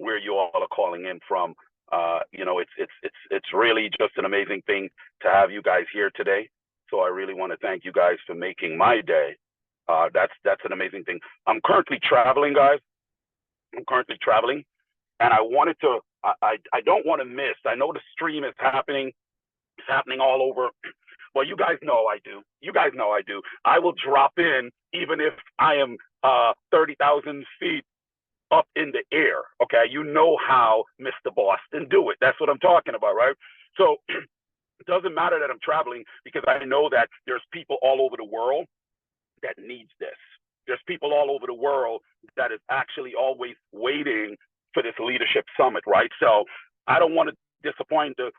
where you all are calling in from. You know, it's really just an amazing thing to have you guys here today. So I really want to thank you guys for making my day. That's an amazing thing. I'm currently traveling, guys. I'm currently traveling, and I wanted to. I don't want to miss. I know the stream is happening. It's happening all over. Well, you guys know I do. You guys know I do. I will drop in even if I am 30,000 feet up in the air. Okay, you know how Mr. Boston do it. That's what I'm talking about, right? So it doesn't matter that I'm traveling because I know that there's people all over the world that needs this. There's people all over the world that is actually always waiting for this leadership summit, right? So I don't want to disappoint the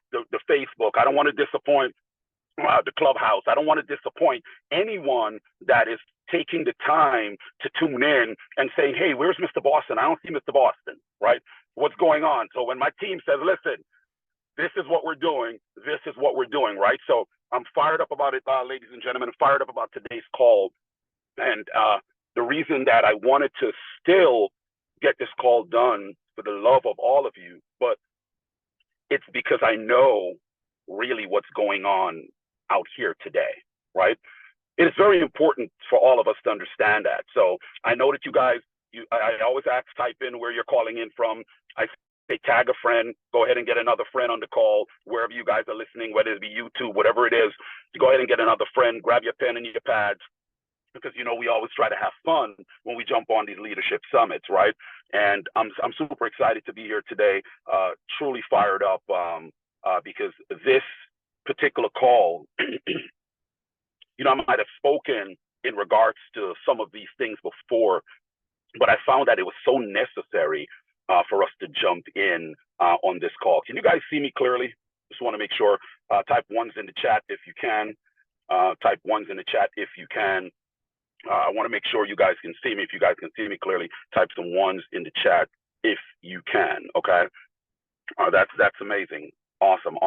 Facebook. I don't want to disappoint the clubhouse. I don't want to disappoint anyone that is taking the time to tune in and saying, hey, where's Mr. Boston? I don't see Mr. Boston, right? What's going on? So when my team says, listen, this is what we're doing, this is what we're doing, right? So I'm fired up about it, ladies and gentlemen. I'm fired up about today's call. And the reason that I wanted to still get this call done for the love of all of you, but it's because I know really what's going on out here today, right? It is very important for all of us to understand that. So I know that you guys, I always ask, type in where you're calling in from. I say tag a friend, go ahead and get another friend on the call, wherever you guys are listening, whether it be YouTube, whatever it is, you go ahead and get another friend, grab your pen and your pads, because, you know, we always try to have fun when we jump on these leadership summits, right? And I'm super excited to be here today, truly fired up because this particular call, you know, I might have spoken in regards to some of these things before, but I found that it was so necessary for us to jump in on this call. Can you guys see me clearly? Just want to make sure. Type ones in the chat if you can. Type ones in the chat if you can. I want to make sure you guys can see me. If you guys can see me clearly, type some ones in the chat if you can. Okay, that's amazing. Awesome.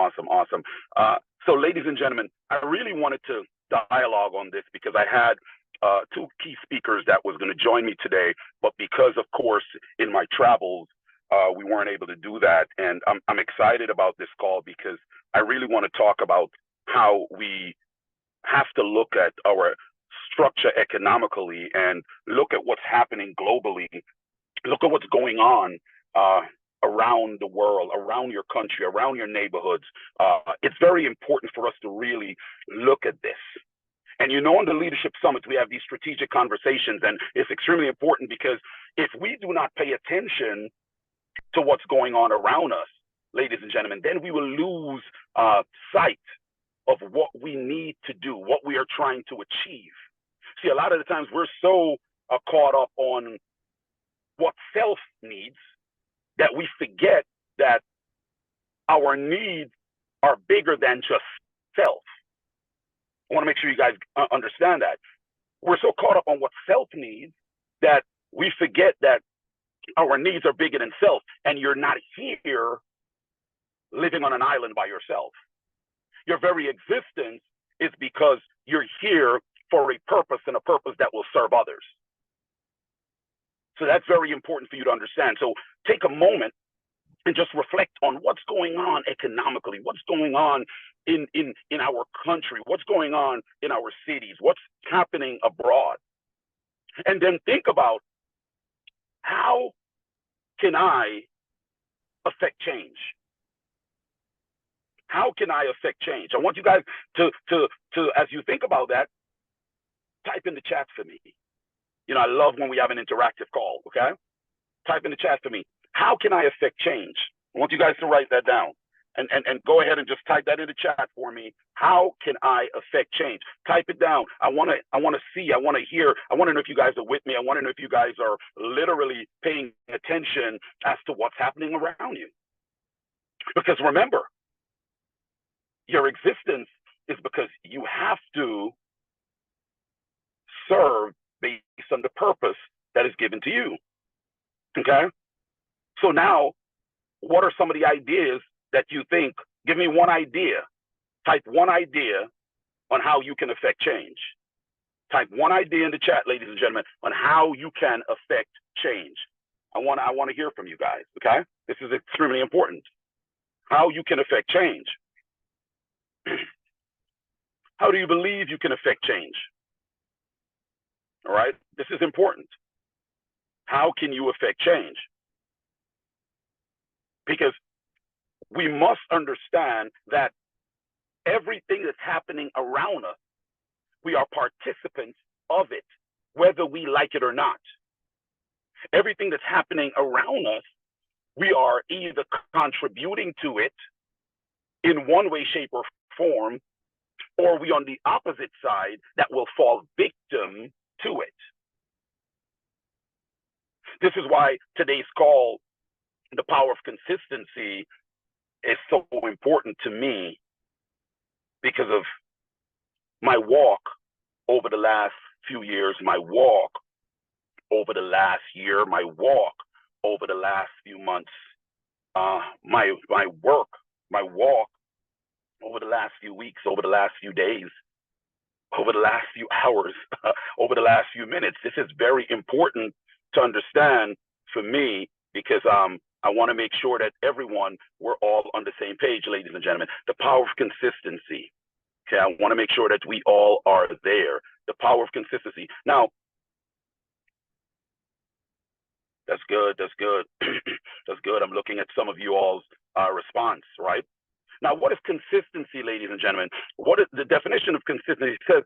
So, ladies and gentlemen, I really wanted to dialogue on this because I had two key speakers that was going to join me today, but because, of course, in my travels, we weren't able to do that. And I'm excited about this call because I really want to talk about how we have to look at our structure economically and look at what's happening globally, look at what's going on around the world, around your country, around your neighborhoods. It's very important for us to really look at this. And you know, on the leadership summits, we have these strategic conversations, and it's extremely important because if we do not pay attention to what's going on around us, ladies and gentlemen, then we will lose sight of what we need to do, what we are trying to achieve. See, a lot of the times we're so caught up on what self needs that we forget that our needs are bigger than just self. I want to make sure you guys understand that. We're so caught up on what self needs that we forget that our needs are bigger than self, and you're not here living on an island by yourself. Your very existence is because you're here for a purpose, and a purpose that will serve others. So that's very important for you to understand. So take a moment and just reflect on what's going on economically, what's going on in our country, what's going on in our cities, what's happening abroad. And then think about, how can I affect change? How can I affect change? I want you guys to as you think about that, type in the chat for me. You know, I love when we have an interactive call, okay? Type in the chat for me. How can I affect change? I want you guys to write that down and go ahead and just type that in the chat for me. How can I affect change? Type it down. I want to see, I want to hear. I want to know if you guys are with me. I want to know if you guys are literally paying attention as to what's happening around you. Because remember, your existence is because you have to serve based on the purpose that is given to you. Okay? So now, what are some of the ideas that you think? Give me one idea. Type one idea on how you can affect change. Type one idea in the chat, ladies and gentlemen, on how you can affect change. I want to hear from you guys. Okay, this is extremely important. How you can affect change. How do you believe you can affect change? All right, this is important. How can you affect change? Because we must understand that everything that's happening around us, we are participants of it, whether we like it or not. Everything that's happening around us, we are either contributing to it in one way, shape, or form, or we on the opposite side that will fall victim to it. This is why today's call, the power of consistency, is so important to me, because of my walk over the last few years, my walk over the last year, my walk over the last few months, my work, my walk over the last few weeks, over the last few days, over the last few hours, over the last few minutes. This is very important to understand for me, because I want to make sure that we're all on the same page, ladies and gentlemen. The power of consistency. Okay, I want to make sure that we all are there. The power of consistency. Now, that's good. That's good. That's good. I'm looking at some of you all's response, right? Now, what is consistency, ladies and gentlemen? What is the definition of consistency? It says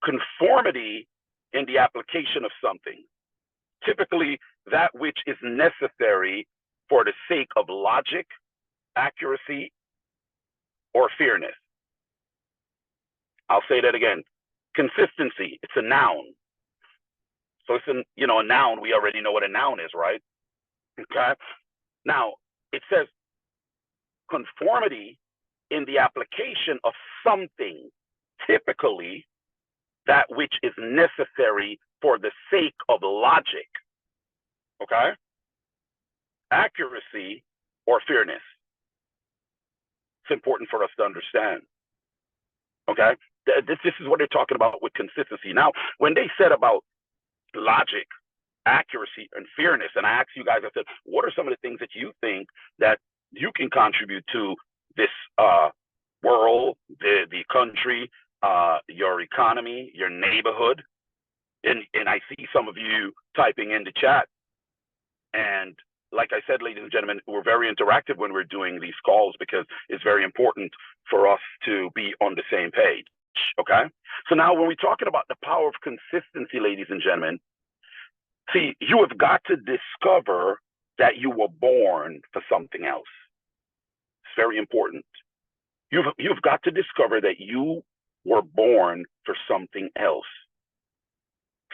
conformity in the application of something, typically that which is necessary for the sake of logic, accuracy, or fairness. I'll say that again. Consistency, it's a noun. So it's a noun. We already know what a noun is, right? Okay. Now, it says conformity in the application of something, typically that which is necessary for the sake of logic, okay, accuracy, or fairness. It's important for us to understand, okay? This is what they're talking about with consistency. Now, when they said about logic, accuracy, and fairness, and I asked you guys, I said, what are some of the things that you think that you can contribute to this world, the country, your economy, your neighborhood? And I see some of you typing in the chat. And like I said, ladies and gentlemen, we're very interactive when we're doing these calls, because it's very important for us to be on the same page, okay? So now when we're talking about the power of consistency, ladies and gentlemen, see, you have got to discover that you were born for something else. It's very important. You've got to discover that you were born for something else.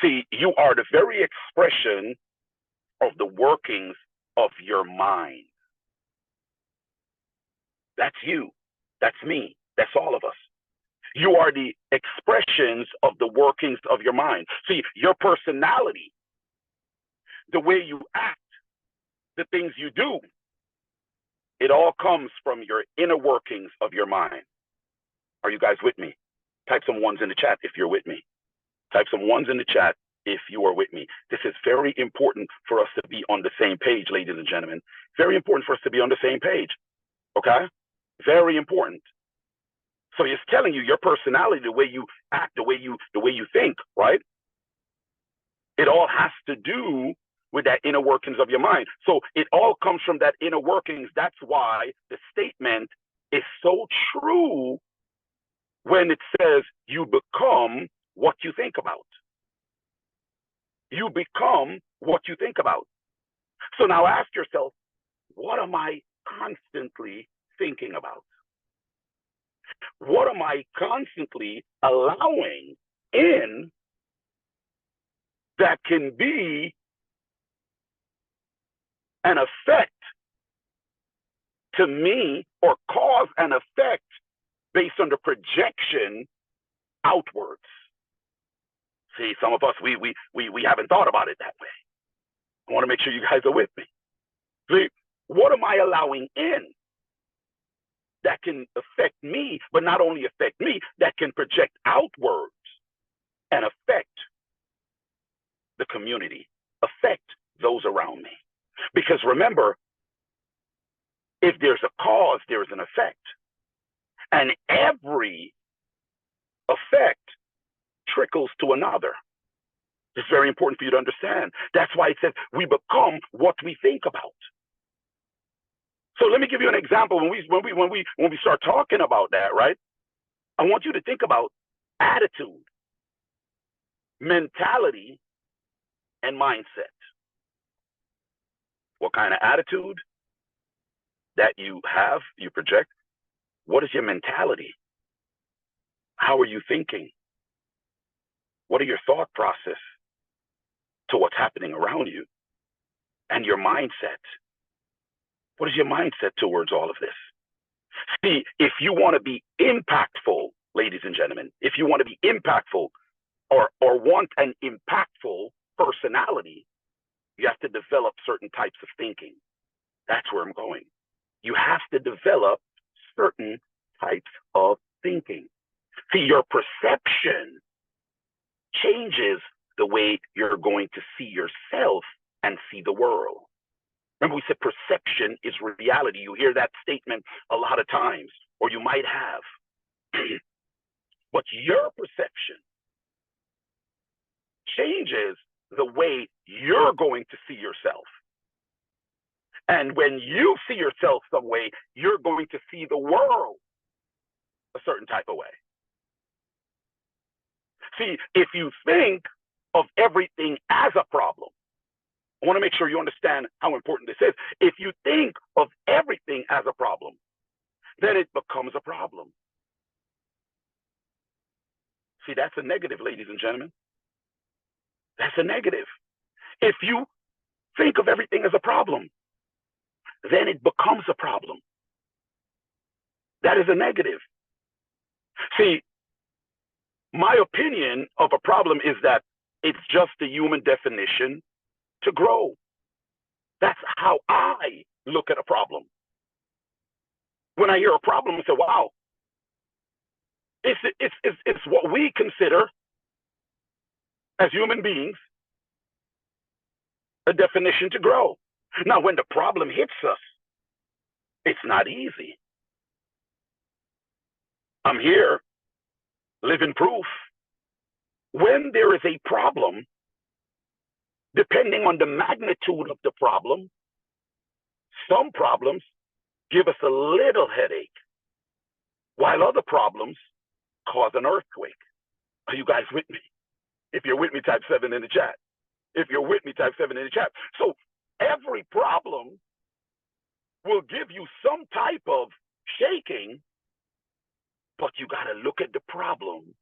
See, you are the very expression of the workings of your mind. That's you. That's me. That's all of us. You are the expressions of the workings of your mind. See, your personality, the way you act, the things you do, it all comes from your inner workings of your mind. Are you guys with me? Type some ones in the chat if you're with me. Type some ones in the chat if you are with me. This is very important for us to be on the same page, ladies and gentlemen. Very important for us to be on the same page, okay? Very important. So it's telling you your personality, the way you act, the way you think, right? It all has to do with that inner workings of your mind. So it all comes from that inner workings. That's why the statement is so true when it says you become what you think about. You become what you think about. So now ask yourself, what am I constantly thinking about? What am I constantly allowing in that can be an effect to me, or cause an effect based on the projection outwards? See, some of us, we haven't thought about it that way. I want to make sure you guys are with me. See, what am I allowing in that can affect me, but not only affect me, that can project outwards and affect the community affect those around me. Because remember, if there's a cause, there's an effect. And every effect trickles to another. It's very important for you to understand. That's why it says we become what we think about. So let me give you an example. When we start talking about that, right? I want you to think about attitude, mentality, and mindset. What kind of attitude that you have, you project? What is your mentality? How are you thinking? What are your thought process to what's happening around you? And your mindset. What is your mindset towards all of this? See, if you want to be impactful, ladies and gentlemen, if you want to be impactful or want an impactful personality, you have to develop certain types of thinking. That's where I'm going. You have to develop certain types of thinking. See, your perception changes the way you're going to see yourself and see the world. Remember, we said perception is reality. You hear that statement a lot of times, or you might have. But your perception changes the way you're going to see yourself. And when you see yourself some way, you're going to see the world a certain type of way. See, if you think of everything as a problem, I want to make sure you understand how important this is. If you think of everything as a problem, then it becomes a problem. See, that's a negative, ladies and gentlemen. That's a negative. If you think of everything as a problem, then it becomes a problem. That is a negative. See, my opinion of a problem is that it's just a human definition to grow. That's how I look at a problem. When I hear a problem, I say, wow, it's what we consider as human beings a definition to grow. Now, when the problem hits us, it's not easy. I'm here, living proof. When there is a problem, depending on the magnitude of the problem, some problems give us a little headache, while other problems cause an earthquake. Are you guys with me? If you're with me, type 7 in the chat. If you're with me, type 7 in the chat. So every problem will give you some type of shaking, but you got to look at the problem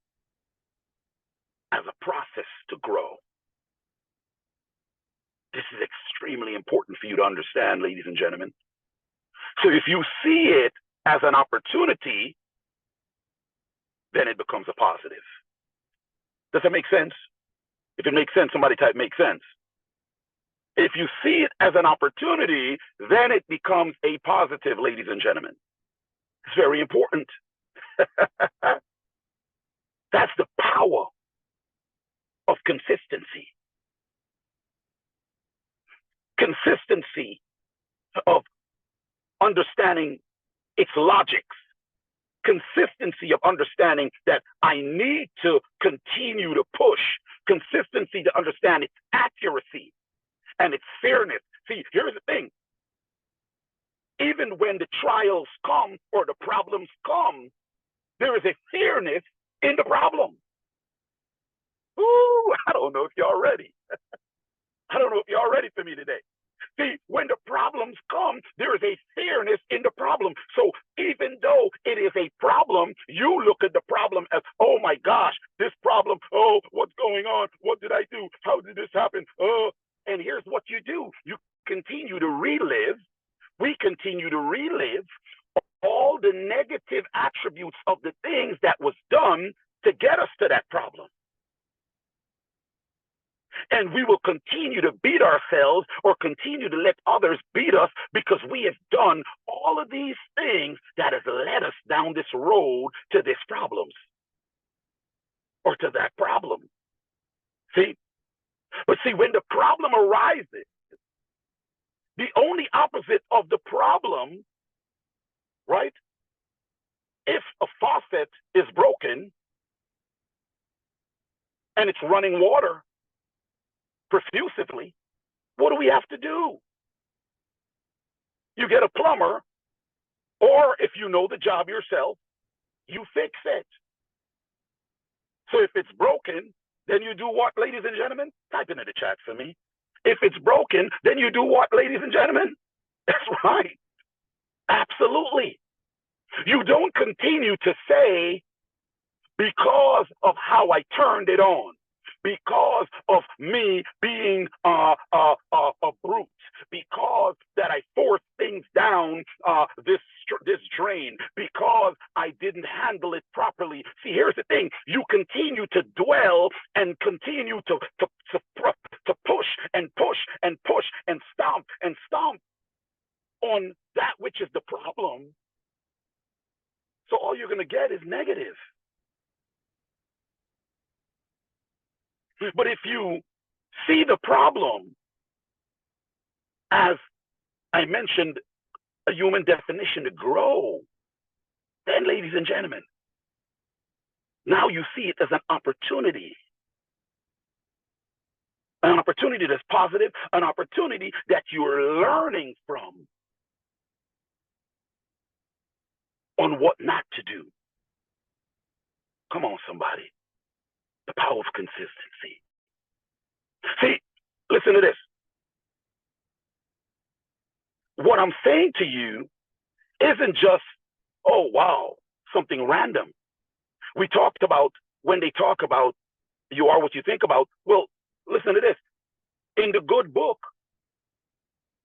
as a process to grow. This is extremely important for you to understand, ladies and gentlemen. So if you see it as an opportunity, then it becomes a positive. Does that make sense? If it makes sense, somebody type "make sense." If you see it as an opportunity, then it becomes a positive, ladies and gentlemen. It's very important. That's the power of consistency. Consistency of understanding its logics. Consistency of understanding that I need to continue to push. Consistency to understand its accuracy and its fairness. See, here's the thing. Even when the trials come or the problems come, there is a fairness in the problem. Ooh, I don't know if y'all ready. I don't know if y'all ready for me today. See, when the problems come, there is a fairness in the problem. So even though it is a problem, you look at the problem as, oh my gosh, this problem, oh, what's going on? What did I do? How did this happen? Oh, and here's what you do. You continue to relive. We continue to relive all the negative attributes of the things that was done to get us to that problem. And we will continue to beat ourselves or continue to let others beat us because we have done all of these things that has led us down this road to this problems or to that problem. See, But see, when the problem arises, the only opposite of the problem, right? If a faucet is broken and it's running water profusively, what do we have to do? You get a plumber, or if you know the job yourself, you fix it. So if it's broken, then you do what, ladies and gentlemen? Type into the chat for me. If it's broken, then you do what, ladies and gentlemen? That's right. Absolutely. You don't continue to say, because of how I turned it on, because of me being a brute, because that I forced things down this drain, because I didn't handle it properly. See, here's the thing: you continue to dwell and continue to push and push and push and stomp on that which is the problem. So all you're going to get is negative. But if you see the problem as I mentioned, a human definition to grow, then, ladies and gentlemen, now you see it as an opportunity that's positive, an opportunity that you're learning from on what not to do. Come on, somebody. The power of consistency. See, listen to this. What I'm saying to you isn't just, oh, wow, something random. We talked about when they talk about you are what you think about. Well, listen to this. In the good book,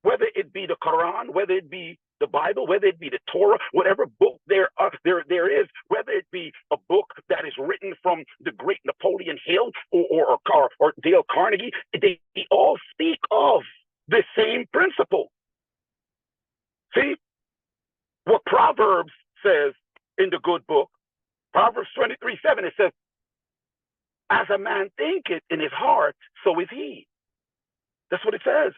whether it be the Quran, whether it be the Bible, whether it be the Torah, whatever book there is, whether it be a book that is written from the great Napoleon Hill or Dale Carnegie, they all speak of the same principle. See, what Proverbs says in the good book, Proverbs 23:7, it says, as a man thinketh in his heart, so is he. That's what it says.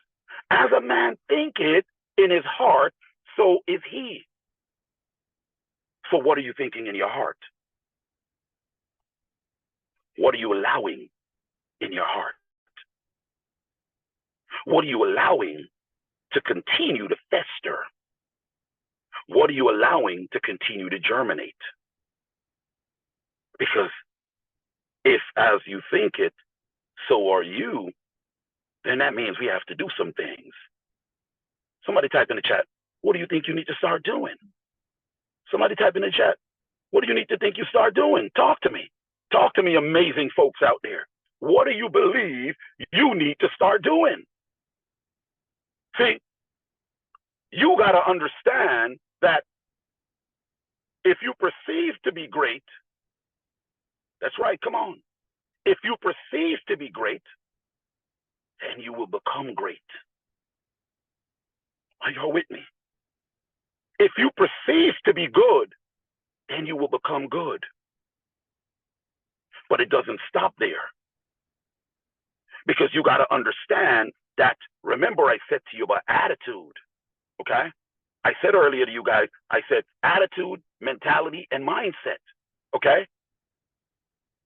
As a man thinketh in his heart, so is he. So what are you thinking in your heart? What are you allowing in your heart? What are you allowing to continue to fester? What are you allowing to continue to germinate? Because if as you think it, so are you, then that means we have to do some things. Somebody type in the chat, what do you think you need to start doing? Somebody type in the chat, what do you need to think you start doing? Talk to me. Talk to me, amazing folks out there. What do you believe you need to start doing? See, you got to understand that if you perceive to be great, that's right, come on. If you perceive to be great, then you will become great. Are you with me? If you perceive to be good, then you will become good. But it doesn't stop there. Because you got to understand that, remember I said to you about attitude, okay? I said earlier to you guys, I said attitude, mentality, and mindset, okay?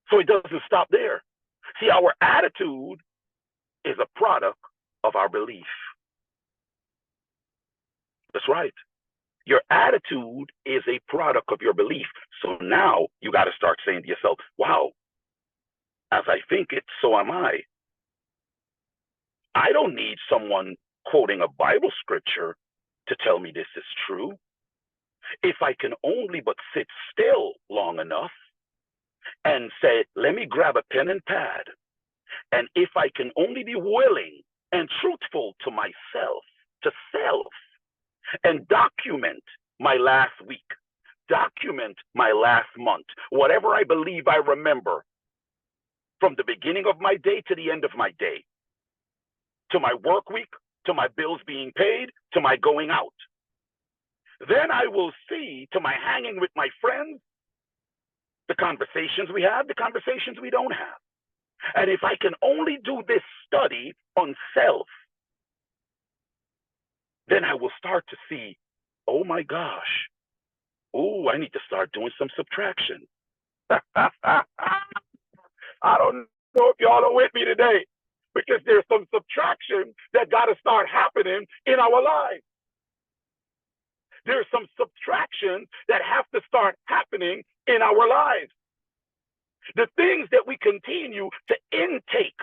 So it doesn't stop there. See, our attitude is a product of our belief. That's right. Your attitude is a product of your belief. So now you got to start saying to yourself, wow, as I think it, so am I. I don't need someone quoting a Bible scripture to tell me this is true. If I can only but sit still long enough and say, let me grab a pen and pad, and if I can only be willing and truthful to myself, to self, and document my last week, document my last month, whatever I believe I remember, from the beginning of my day to the end of my day, to my work week, to my bills being paid, to my going out. Then I will see to my hanging with my friends, the conversations we have, the conversations we don't have. And if I can only do this study on self, then I will start to see, oh my gosh, oh, I need to start doing some subtraction. I don't know if y'all are with me today, because there's some subtraction that got to start happening in our lives. There's some subtraction that have to start happening in our lives. The things that we continue to intake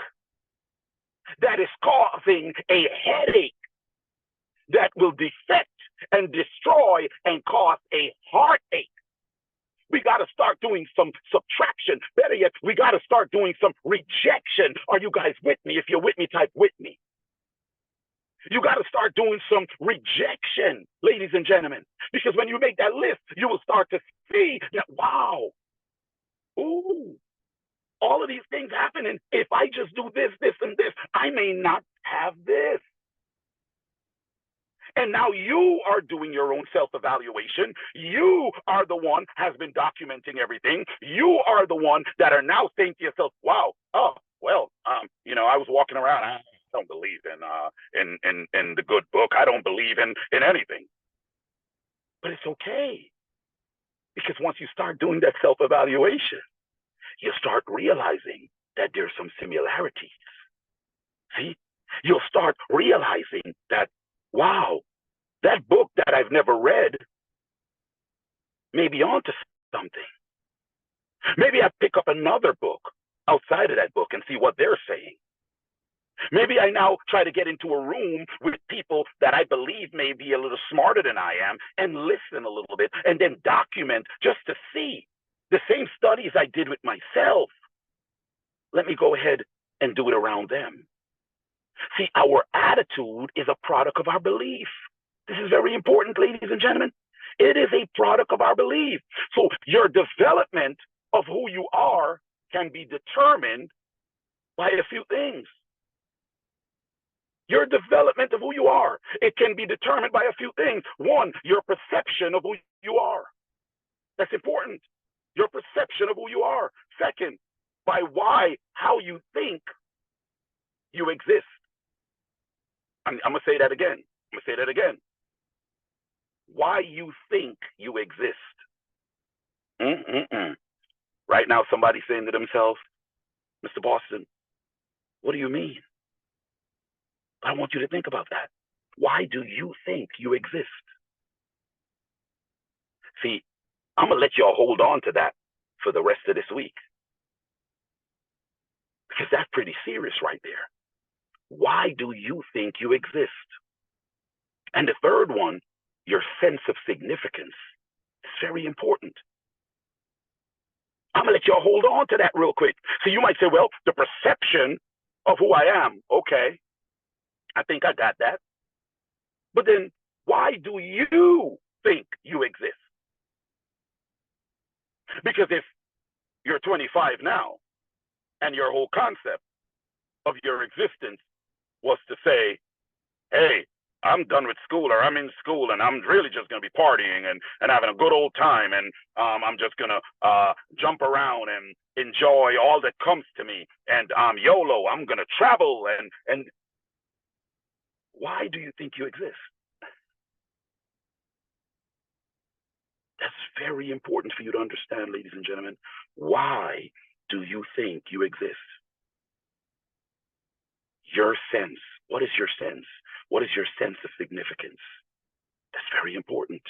that is causing a headache that will defect and destroy and cause a heartache. We got to start doing some subtraction. Better yet, we got to start doing some rejection. Are you guys with me? If you're with me, type with me. You got to start doing some rejection, ladies and gentlemen, because when you make that list, you will start to see that, wow, ooh, all of these things happening. If I just do this, this, and this, I may not have this. And now you are doing your own self-evaluation. You are the one has been documenting everything. You are the one that are now saying to yourself, wow, oh, well, I was walking around. I don't believe in the good book. I don't believe in anything. But it's okay. Because once you start doing that self-evaluation, you start realizing that there's some similarities. See, you'll start realizing that, wow, that book that I've never read may be onto something. Maybe I pick up another book outside of that book and see what they're saying. Maybe I now try to get into a room with people that I believe may be a little smarter than I am and listen a little bit and then document just to see the same studies I did with myself. Let me go ahead and do it around them. See, our attitude is a product of our belief. This is very important, ladies and gentlemen. It is a product of our belief. So your development of who you are can be determined by a few things. Your development of who you are, it can be determined by a few things. One, your perception of who you are. That's important. Your perception of who you are. Second, by how you think you exist. I'm going to say that again. Why you think you exist. Right now, somebody's saying to themselves, Mr. Boston, what do you mean? I want you to think about that. Why do you think you exist? See, I'm going to let y'all hold on to that for the rest of this week. Because that's pretty serious right there. Why do you think you exist? And the third one, your sense of significance. It's very important. I'm going to let y'all hold on to that real quick. So you might say, well, the perception of who I am. Okay, I think I got that. But then why do you think you exist? Because if you're 25 now and your whole concept of your existence was to say, hey, I'm done with school, or I'm in school and I'm really just going to be partying and having a good old time, and I'm just going to jump around and enjoy all that comes to me, and I'm YOLO, I'm going to travel, and why do you think you exist? That's very important for you to understand, ladies and gentlemen. Why do you think you exist? Your sense. What is your sense? What is your sense of significance? That's very important.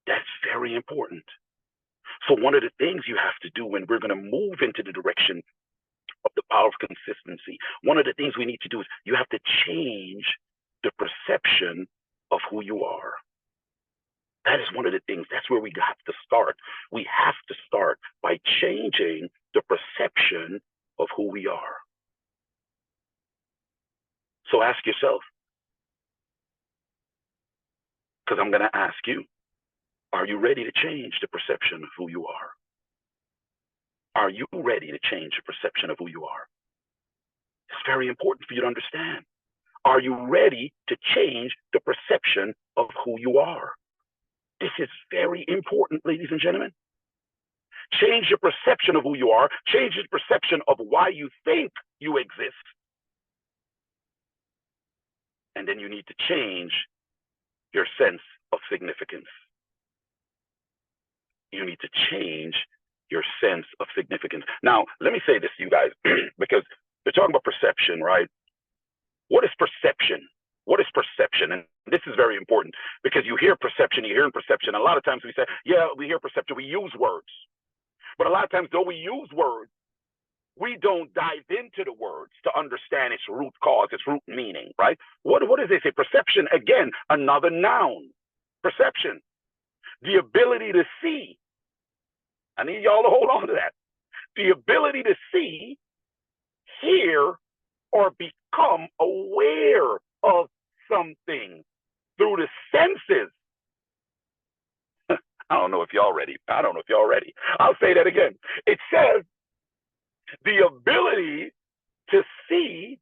That's very important. So one of the things you have to do when we're going to move into the direction of the power of consistency, one of the things we need to do is you have to change the perception of who you are. That is one of the things. That's where we have to start. We have to start by changing the perception of who we are. So ask yourself, because I'm going to ask you, are you ready to change the perception of who you are? Are you ready to change the perception of who you are? It's very important for you to understand. Are you ready to change the perception of who you are? This is very important, ladies and gentlemen. Change your perception of who you are. Change your perception of why you think you exist. And then you need to change your sense of significance. You need to change your sense of significance. Now, let me say this to you guys, because they're talking about perception, right? What is perception? What is perception? And this is very important, because you hear perception, you hear perception. A lot of times we say, yeah, we hear perception, we use words. But a lot of times, though we use words, we don't dive into the words to understand its root cause, its root meaning, right? What does it say? Perception, again, another noun. Perception, the ability to see. I need y'all to hold on to that. The ability to see, hear, or become aware of something through the senses. I don't know if y'all ready. I'll say that again. It says the ability to see,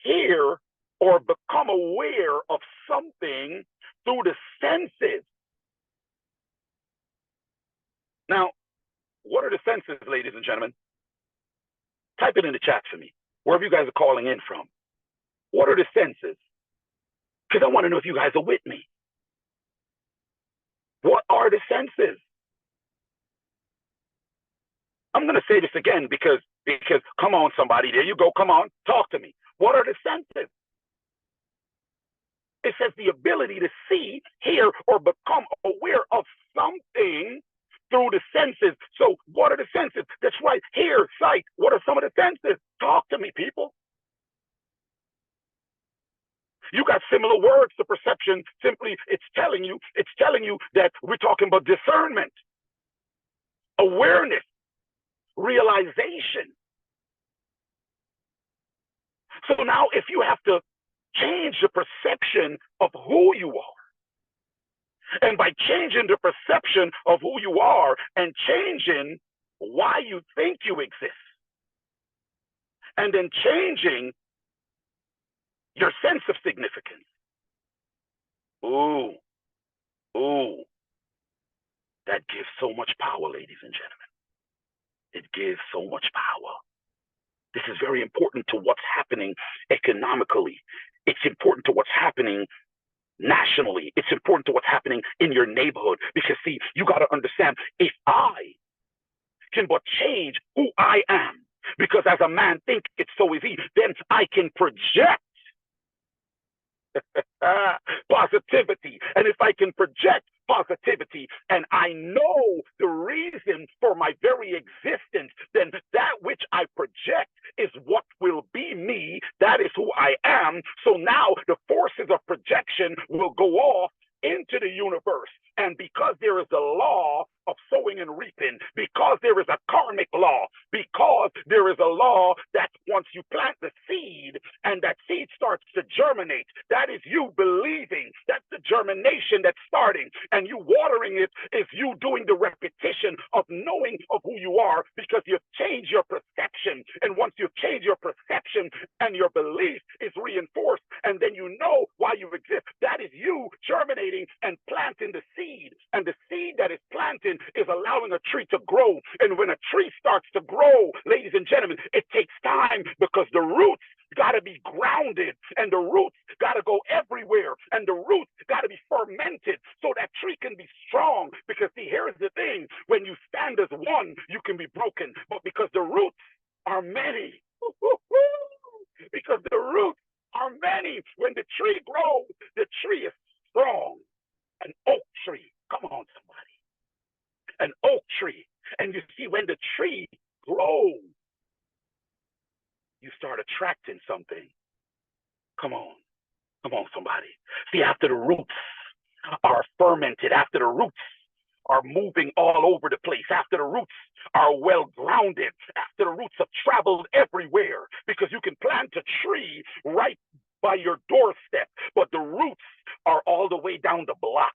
hear, or become aware of something through the senses. Now, what are the senses, ladies and gentlemen? Type it in the chat for me, wherever you guys are calling in from. What are the senses? Because I want to know if you guys are with me. What are the senses? I'm going to say this again because come on, somebody, there you go. Come on, talk to me. What are the senses? It says the ability to see, hear, or become aware of something through the senses. So what are the senses? That's right, hear, sight. What are some of the senses? Talk to me, people. You got similar words to perception. Simply, it's telling you that we're talking about discernment, awareness, realization. So now if you have to change the perception of who you are, and by changing the perception of who you are and changing why you think you exist, and then changing your sense of significance. Ooh, that gives so much power, ladies and gentlemen. It gives so much power. This is very important to what's happening economically. It's important to what's happening nationally. It's important to what's happening in your neighborhood. Because see, you got to understand, if I can but change who I am, because as a man think it's so easy, then I can project positivity. And if I can project positivity and I know the reason for my very existence, then that which I project is what will be me. That is who I am. So now the forces of projection will go off into the universe. And because there is the law of sowing and reaping, because there is a karmic law, because there is a law that once you plant the seed and that seed starts to germinate, that is you believing. That's the germination that's starting. And you watering it is you doing the repetition of knowing of who you are, because you've changed your perception. And once you've changed your perception and your belief is reinforced, and then you know why you exist, that is you germinating and planting the seed. And the seed that is planted is allowing a tree to grow. And when a tree starts to grow, ladies and gentlemen, it takes time, because the roots got to be grounded, and the roots got to go everywhere, and the roots got to be fermented so that tree can be strong. Because see, here's the thing, when you stand as one, you can be broken, but because the roots are many, because the roots are many, when the tree grows, the tree is strong. An oak tree, come on somebody, an oak tree. And you see, when the tree grows, you start attracting something. Come on somebody. See, after the roots are fermented, after the roots are moving all over the place, after the roots are well grounded, after the roots have traveled everywhere, because you can plant a tree right by your doorstep, but the roots are all the way down the block,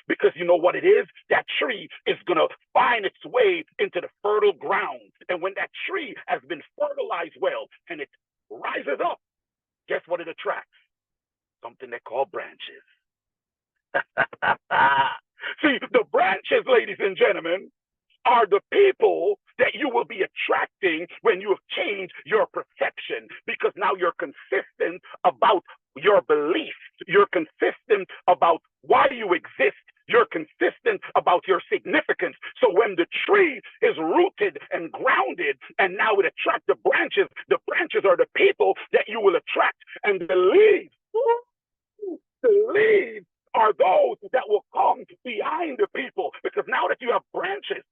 because you know what it is? That tree is going to find its way into the fertile ground. And when that tree has been fertilized well and it rises up, guess what it attracts? Something they call branches. See, the branches, ladies and gentlemen, are the people that you will be attracting when you have changed your perception, because now you're consistent about your beliefs. You're consistent about why you exist. You're consistent about your significance. So when the tree is rooted and grounded and now it attracts the branches are the people that you will attract. And the leaves are those that will come behind the people, because now that you have branches,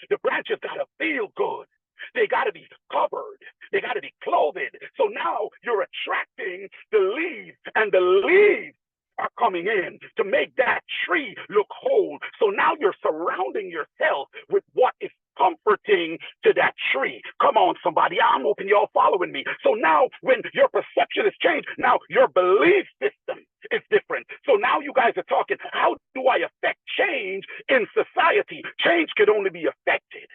the branches got to feel good. They got to be covered. They got to be clothed. So now you're attracting the leaves, and the leaves are coming in to make that tree look whole. So now you're surrounding yourself with what is comforting to that tree. Come on, somebody. I'm hoping y'all following me. So now when your perception is changed, now your belief system is different. So now you guys are talking, how do I affect change in society? Change could only be affected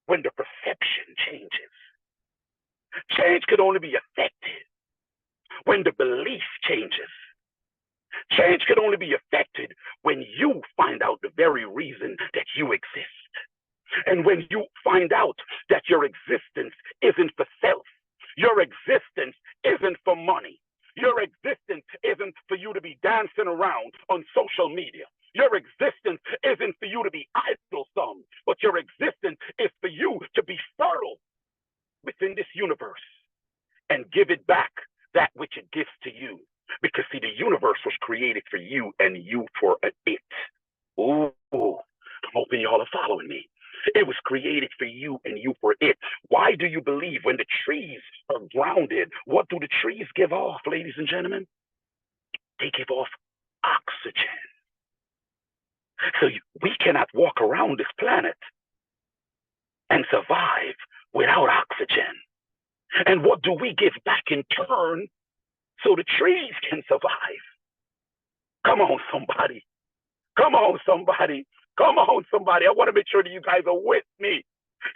when the perception changes. Change could only be affected when the belief changes. Change could only be affected when you find out the very reason that you exist. And when you find out that your existence isn't for self, your existence isn't for money, your existence isn't for you to be dancing around on social media, your existence isn't for you to be idle-some, but your existence is for you to be fertile within this universe and give it back that which it gives to you. Because, see, the universe was created for you and you for it. Ooh, I'm hoping y'all are following me. It was created for you and you for it. Why do you believe when the trees are grounded, what do the trees give off, ladies and gentlemen? They give off oxygen. So we cannot walk around this planet and survive without oxygen. And what do we give back in turn so the trees can survive? Come on, somebody. Come on, somebody. Come on, somebody. I want to make sure that you guys are with me.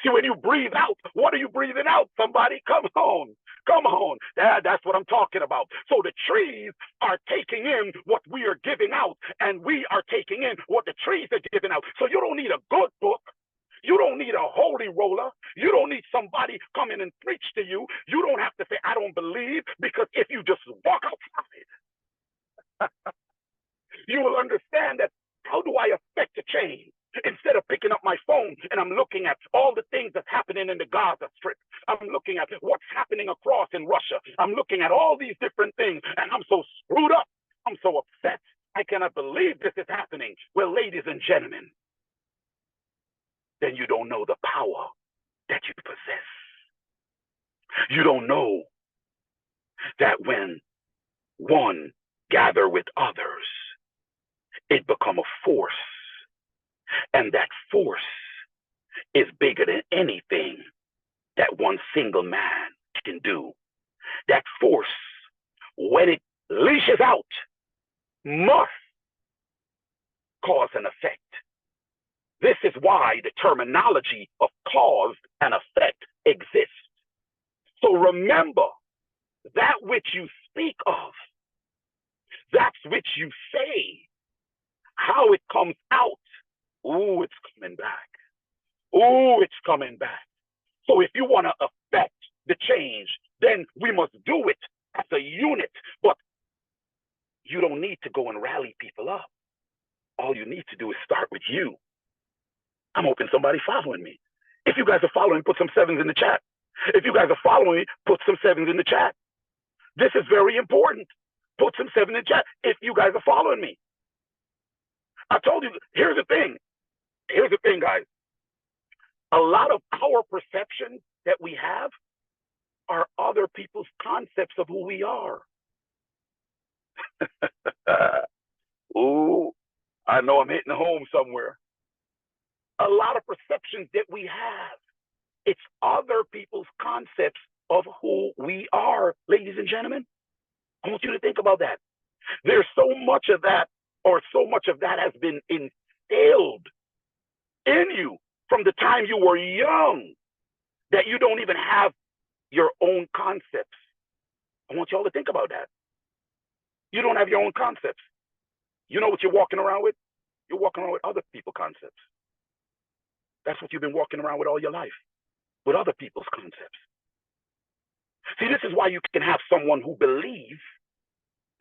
See, when you breathe out, what are you breathing out, somebody? Come on. Come on. That's what I'm talking about. So the trees are taking in what we are giving out, and we are taking in what the trees are giving out. So you don't need a good book. You don't need a holy roller. You don't need somebody coming and preach to you. You don't have to say, I don't believe, because if you just walk outside, you will understand that, how do I affect the change? Instead of picking up my phone and I'm looking at all the things that's happening in the Gaza Strip, I'm looking at what's happening across in Russia. I'm looking at all these different things, and I'm so screwed up. I'm so upset. I cannot believe this is happening. Well, ladies and gentlemen, then you don't know the power that you possess. You don't know that when one gather with others, it become a force. And that force is bigger than anything that one single man can do. That force, when it leashes out, must cause an effect. This is why the terminology of cause and effect exists. So remember, that which you speak of, that's which you say, how it comes out. Ooh, it's coming back. Ooh, it's coming back. So if you want to affect the change, then we must do it as a unit. But you don't need to go and rally people up. All you need to do is start with you. I'm hoping somebody's following me. If you guys are following, put some sevens in the chat. If you guys are following me, put some sevens in the chat. This is very important. Put some sevens in the chat if you guys are following me. I told you, here's the thing. Here's the thing, guys. A lot of our perceptions that we have are other people's concepts of who we are. Ooh, I know I'm hitting home somewhere. A lot of perceptions that we have, it's other people's concepts of who we are, ladies and gentlemen. I want you to think about that. There's so much of that, or so much of that has been instilled in you from the time you were young, that you don't even have your own concepts. I want y'all to think about that. You don't have your own concepts. You know what you're walking around with? You're walking around with other people's concepts. That's what you've been walking around with all your life, with other people's concepts. See, this is why you can have someone who believes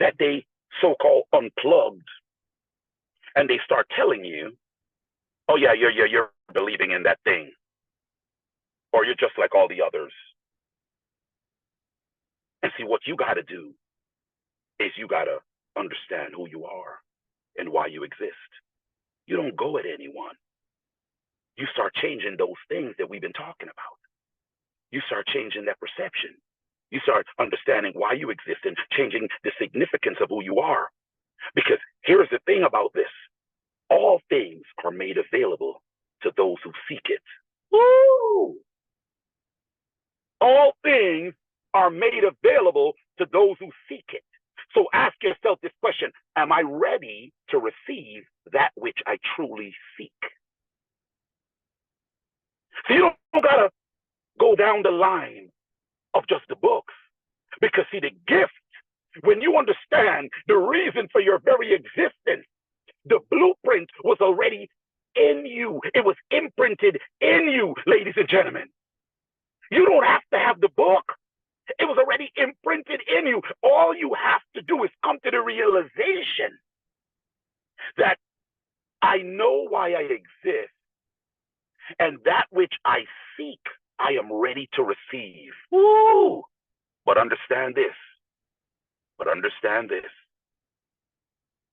that they so-called unplugged, and they start telling you, oh yeah, you're believing in that thing, or you're just like all the others. And see, what you got to do is you got to understand who you are and why you exist. You don't go at anyone. You start changing those things that we've been talking about. You start changing that perception. You start understanding why you exist and changing the significance of who you are. Because here's the thing about this. All things are made available to those who seek it. Woo! All things are made available to those who seek it. So ask yourself this question: am I ready to receive that which I truly seek? So you don't gotta go down the line of just the books, because see, the gift, when you understand the reason for your very existence, the blueprint was already in you. It was imprinted in you, ladies and gentlemen. You don't have to have the book. It was already imprinted in you. All you have to do is come to the realization that I know why I exist, and that which I seek, I am ready to receive. Woo! But understand this.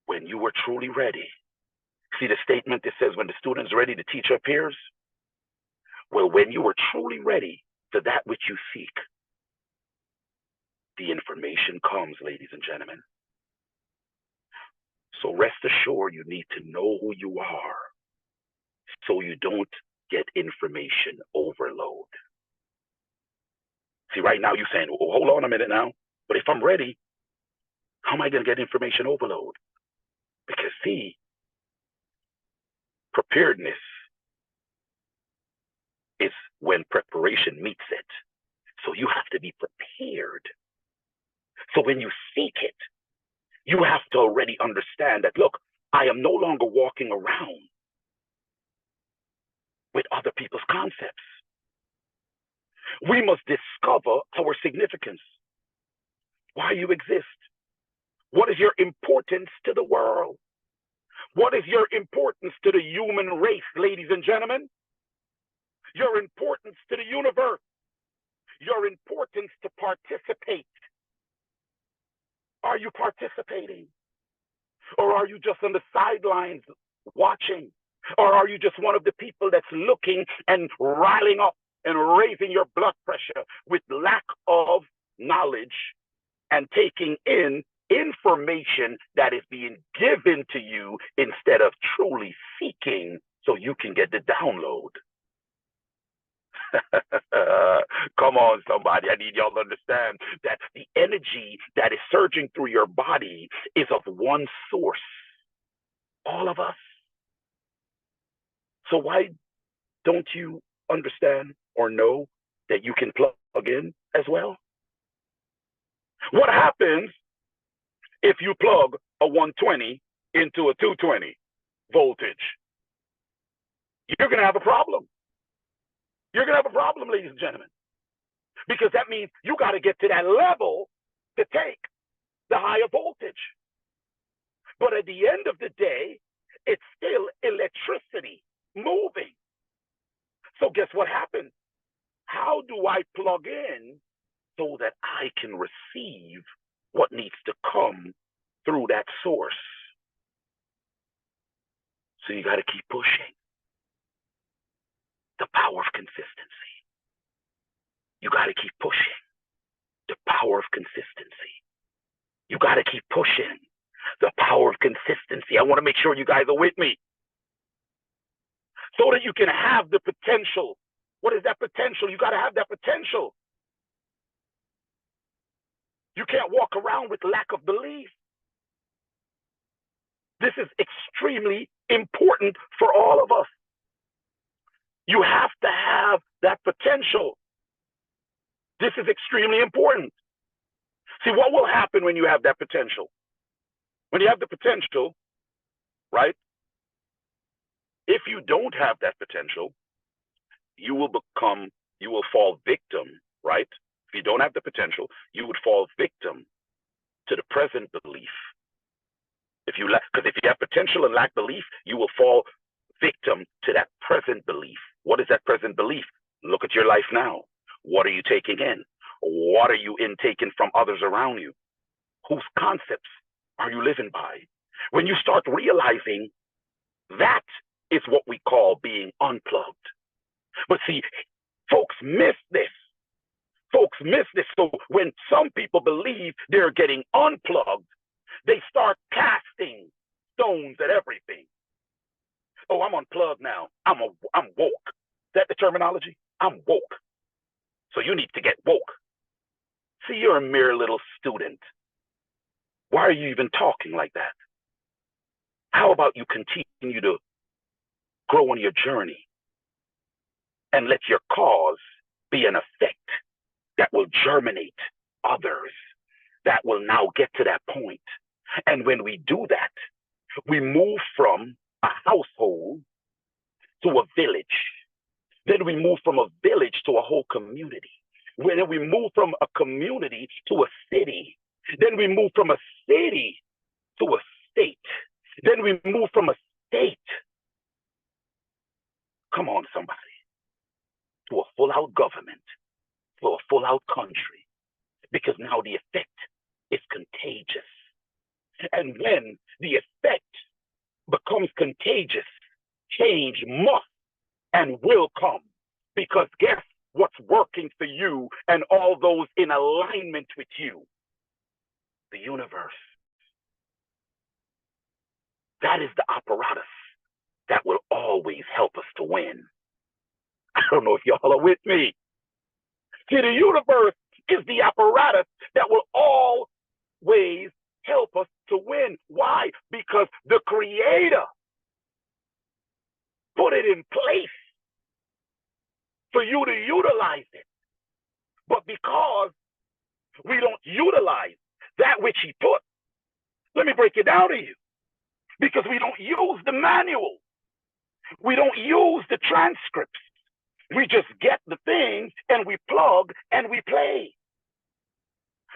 When you were truly ready, see the statement that says when the student's ready to teach her peers? Well, when you were truly ready to that which you seek, the information comes, ladies and gentlemen. So rest assured, you need to know who you are so you don't get information overload. See, right now you're saying, oh, hold on a minute now. But if I'm ready, how am I going to get information overload? Because see, preparedness is when preparation meets it. So you have to be prepared. So when you seek it, you have to already understand that, look, I am no longer walking around with other people's concepts. We must discover our significance, why you exist. What is your importance to the world? What is your importance to the human race, ladies and gentlemen? Your importance to the universe. Your importance to participate. Are you participating? Or are you just on the sidelines watching? Or are you just one of the people that's looking and riling up and raising your blood pressure with lack of knowledge and taking in information that is being given to you instead of truly seeking so you can get the download? Come on, somebody. I need y'all to understand that the energy that is surging through your body is of one source. All of us. So why don't you understand or know that you can plug in as well? What happens if you plug a 120 into a 220 voltage? You're going to have a problem. You're going to have a problem, ladies and gentlemen, because that means you got to get to that level to take the higher voltage. But at the end of the day, it's still electricity moving. So guess what happens? How do I plug in so that I can receive what needs to come through that source? So you got to keep pushing. The power of consistency. You got to keep pushing. The power of consistency. You got to keep pushing. The power of consistency. I want to make sure you guys are with me. So that you can have the potential. What is that potential? You got to have that potential. You can't walk around with lack of belief. This is extremely important for all of us. You have to have that potential. This is extremely important. See, what will happen when you have that potential? When you have the potential, right? If you don't have that potential, you will become, you will fall victim, right? If you don't have the potential, you would fall victim to the present belief. Because if you have potential and lack belief, you will fall victim to that present belief. What is that present belief? Look at your life now. What are you taking in? What are you intaking from others around you? Whose concepts are you living by? When you start realizing that is what we call being unplugged. But see, folks miss this. Folks miss this. So when some people believe they're getting unplugged, they start casting stones at everything. Oh, I'm unplugged now. I'm woke. Is that the terminology? I'm woke. So you need to get woke. See, you're a mere little student. Why are you even talking like that? How about you continue to grow on your journey and let your cause be an effect that will germinate others, that will now get to that point. And when we do that, we move from a household to a village. Then we move from a village to a whole community. Then we move from a community to a city. Then we move from a city to a state. Then we move from a state, come on somebody, to a full-out government, to a full-out country. Because now the effect is contagious. And when the effect becomes contagious, change must and will come. Because guess what's working for you and all those in alignment with you? The universe. That is the apparatus that will always help us to win. I don't know if y'all are with me. See, the universe is the apparatus that will always help us to win. Why? Because the Creator put it in place for you to utilize it. But because we don't utilize that which He put, let me break it down to you. Because we don't use the manual. We don't use the transcripts. We just get the thing and we plug and we play.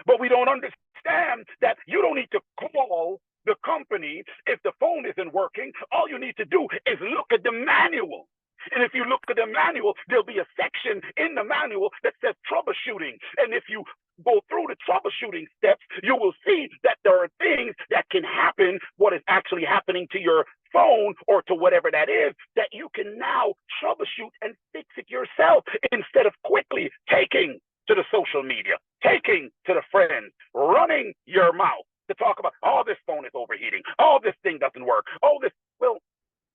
But we don't understand that you don't need to call the company if the phone isn't working. All you need to do is look at the manual. And if you look at the manual, there'll be a section in the manual that says troubleshooting. And if you go through the troubleshooting steps, you will see that there are things that can happen, what is actually happening to your phone or to whatever that is, that you can now troubleshoot and fix it yourself instead of quickly taking to the social media, taking to the friends, running your mouth to talk about, oh, this phone is overheating. Oh, this thing doesn't work. Oh, this. Well,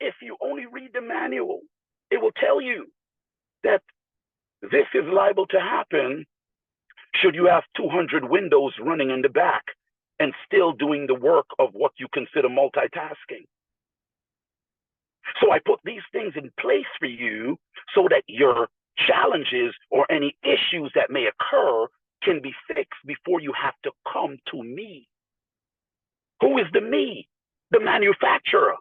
if you only read the manual, it will tell you that this is liable to happen should you have 200 windows running in the back and still doing the work of what you consider multitasking. So I put these things in place for you so that your challenges or any issues that may occur can be fixed before you have to come to me. Who is the me? The manufacturer.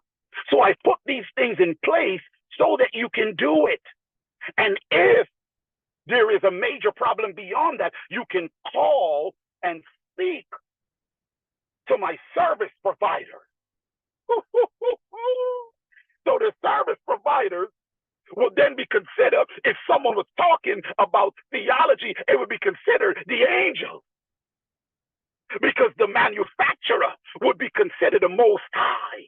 So I put these things in place so that you can do it. And if there is a major problem beyond that, you can call and speak to my service provider. So the service providers will then be considered, if someone was talking about theology, it would be considered the angel. Because the manufacturer would be considered the Most High.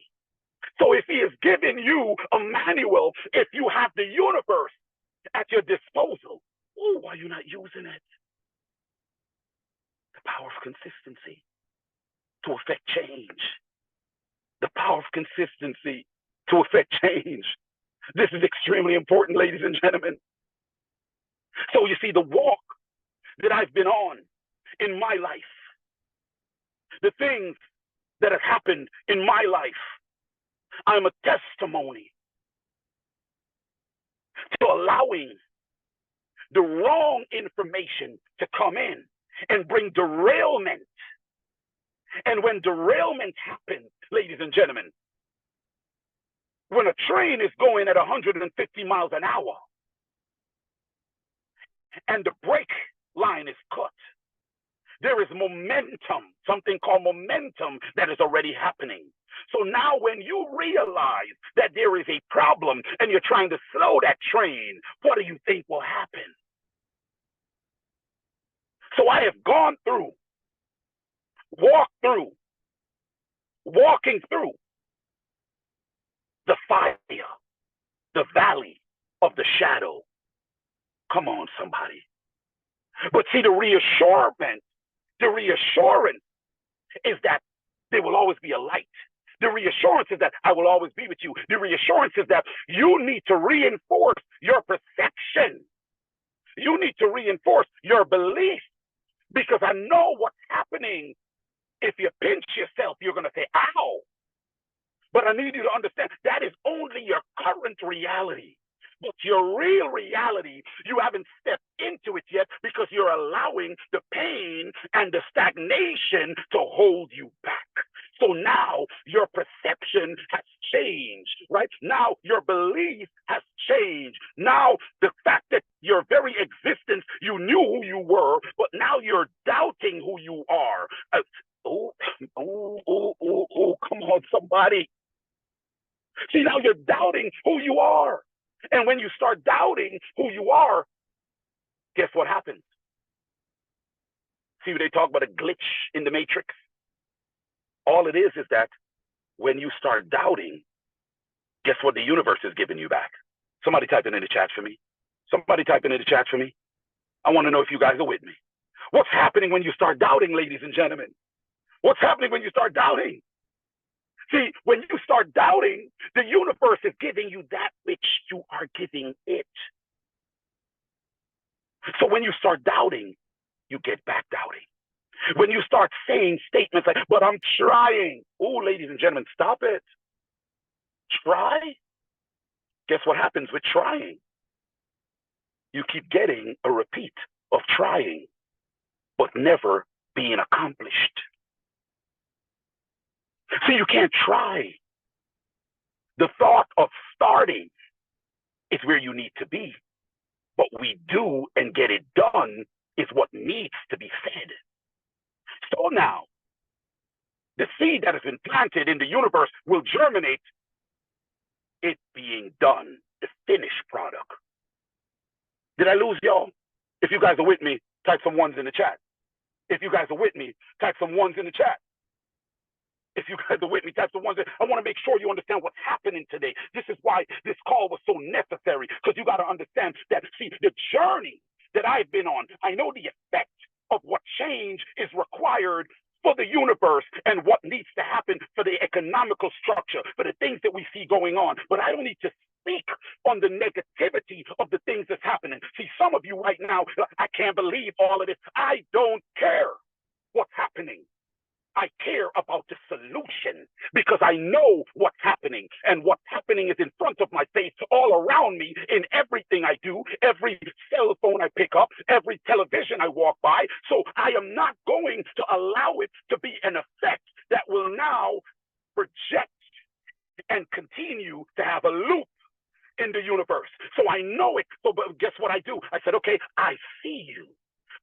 So if He is giving you a manual, if you have the universe at your disposal, why are you not using it? The power of consistency to affect change. The power of consistency to affect change. This is extremely important, ladies and gentlemen. So you see, the walk that I've been on in my life, the things that have happened in my life, I'm a testimony to allowing the wrong information to come in and bring derailment. And when derailment happens, ladies and gentlemen, when a train is going at 150 miles an hour and the brake line is cut. There is momentum, something called momentum that is already happening. So now when you realize that there is a problem and you're trying to slow that train, what do you think will happen? So I have gone through, walking through the fire, the valley of the shadow. Come on, somebody. But see, the reassurance is that there will always be a light. The reassurance is that I will always be with you. The reassurance is that you need to reinforce your perception. You need to reinforce your belief, because I know what's happening. If you pinch yourself, you're going to say, ow. But I need you to understand that is only your current reality. But your real reality, you haven't stepped into it yet because you're allowing the pain and the stagnation to hold you back. So now your perception has changed, right? Now your belief has changed. Now the fact that your very existence, you knew who you were, but now you're doubting who you are. Come on, somebody. See, now you're doubting who you are. And when you start doubting who you are, guess what happens? See, they talk about a glitch in the matrix. All it is that when you start doubting, guess what the universe is giving you back? Somebody type it in the chat for me. Somebody type it in the chat for me. I want to know if you guys are with me. What's happening when you start doubting, ladies and gentlemen? What's happening when you start doubting? See, when you start doubting, the universe is giving you that which you are giving it. So when you start doubting, you get back doubting. When you start saying statements like, but I'm trying. Oh, ladies and gentlemen, stop it. Try? Guess what happens with trying? You keep getting a repeat of trying, but never being accomplished. So you can't try. The thought of starting is where you need to be. But we do and get it done is what needs to be said. So now, the seed that has been planted in the universe will germinate, it being done, the finished product. Did I lose y'all? If you guys are with me, type some ones in the chat. If you guys are with me, type some ones in the chat. If you guys are with me, type some ones in. I want to make sure you understand what's happening today. This is why this call was so necessary, because you got to understand that, see, the journey that I've been on, I know the effect of what change is required for the universe and what needs to happen for the economical structure, for the things that we see going on. But I don't need to speak on the negativity of the things that's happening. See, some of you right now, I can't believe all of this. I don't care what's happening. I care about the solution, because I know what's happening, and what's happening is in front of my face, all around me, in everything I do, every cell phone I pick up, every television I walk by. So I am not going to allow it to be an effect that will now project and continue to have a loop in the universe. So I know it. So but guess what I do? I said, okay, I see you,